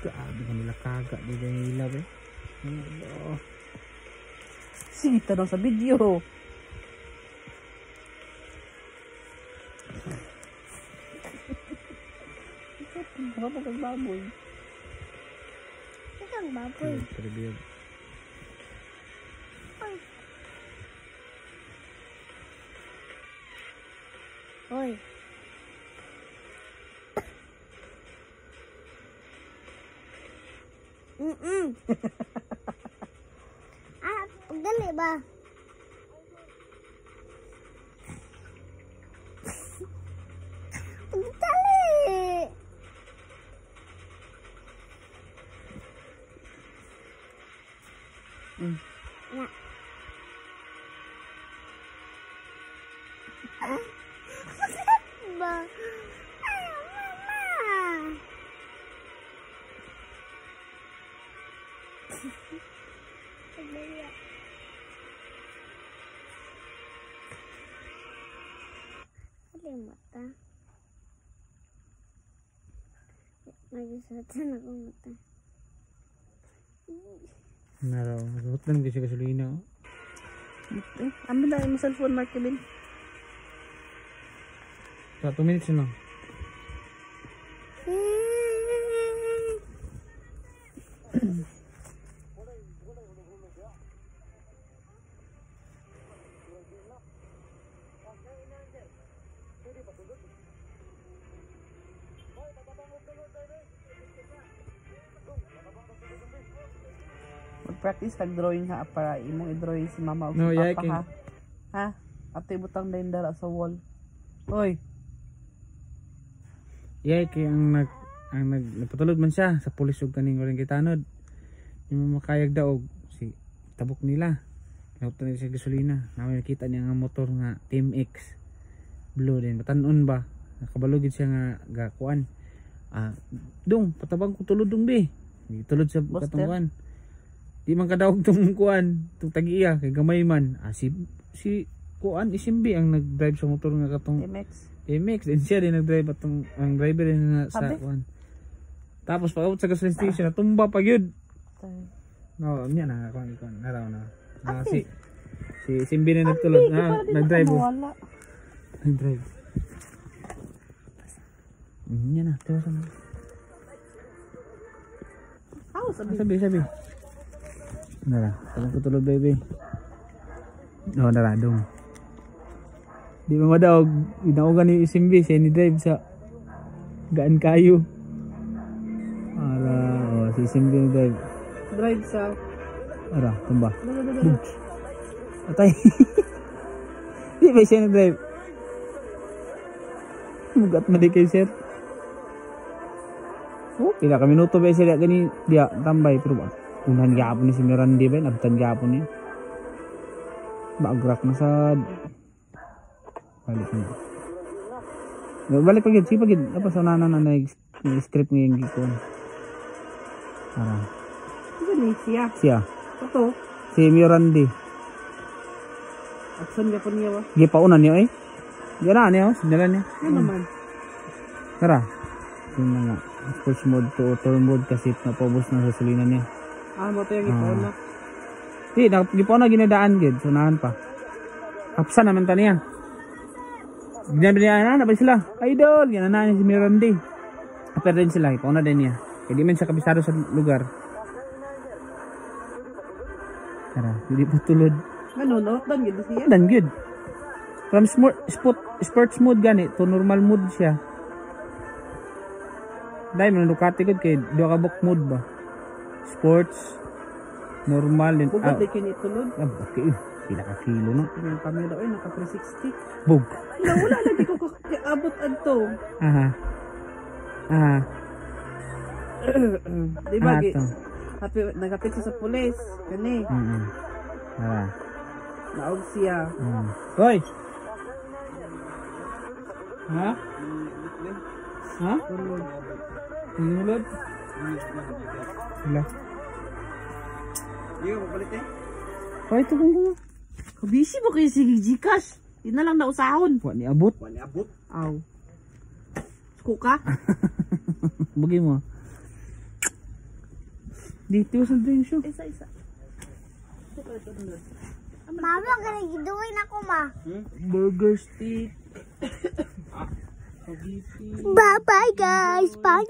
Grabe ka nila kaga dito nila be. Ano? Sige, tanong sa video. Baka pagbaboy. Ito ang baboy. Tribute. Hoy. Dali ba? Dali. Ya. Ba. Ayo, mama. Ada mata. Nagsusutan ako mata. Naraw, hutan kasi gasolina. Ambil na yung cellphone mark Kevin. 2 minutes na. Mag-practice kag-drawing ha para imong i-drawing si mama o No, si yeah, papa ha. Ha? Ate butang din dara sa wall. Hoy. Yay kay ang napatulod man siya sa pulis ug kaning ring kitanod. Yung makayag daog si tabok nila. Nauto na siya gasolina. Naway nakita niya nga motor nga Team X blue din. Batan-on ba? Nakabalugid siya nga gakuan. Dong, patabang ko tulod dong be. Tulod sa katunguan. Di man kadaog tong kuan, tong tag-iya kay gamay man. Si kuan isimbi ang nag-drive sa motor nga katong MX din siya din nag-drive atong ang driver din nga sa kuan. Tapos pag-abot sa gas station natumba pa gyud. No, niya na kuan naraw na. Si Simbi na nagtulod na nag-drive. Nag-drive. Niya na, tayo sana. Sabi. Nara, talang kutulog baby. No, nara, dong. Di ba madaog, inaogan ni Simbi, siya ni drive sa gaan kayo. Si Simbi ni drive. Drive sa... Ara, tumba. Atay. Di ba siya ni drive? Mugat na di kayo sir. Pila ka minuto ba siya gani dia tambay pero ba unahan gyapon ni si Miranda ba nabtan gyapon niya bagrak na sad balik pagid si pagid apa sa nanan na script ng gikon ara gani siya to si Miranda aksan gyapon niya wa gipaunan niya dira niya sinalan niya naman tara yun na nga sports mode to auto mode kasi napaubos na sa gasolina niya. Mo to yung ipon na. Di, ipon na ginadaan gid, sunahan pa. Kapsa naman ta niya. Ginabi niya na ba sila? Idol, yan na si Miranda. Aper din sila, ipon na din niya. Kaya di man siya kabisado sa lugar. Tara, hindi po tulod. Ano, dan gid siya. Dan gid. From sports mode gani to normal mode siya. Dahil man Ducati ko kay duha ka book mode ba. Sports normal din. Bugod di kini tulod. Okay. Pila ka kilo no. Yung camera oy naka 360. Bug. Wala lagi ko abot adto. Di ba gi? Nagapit sa pulis kani. Naog siya. Hoy. Ha? Tinulod? Wala. Iyo, mapalit eh. Hoy, ito kung kabisi mo kayo sige Gcash. Di na lang nausahon. Wa ni abot. Aw. Kuka? Bugi mo. Dito sa drink show. Isa. Mama, ganun giduin ako, ma. Burger stick. Bye-bye, guys. Bye.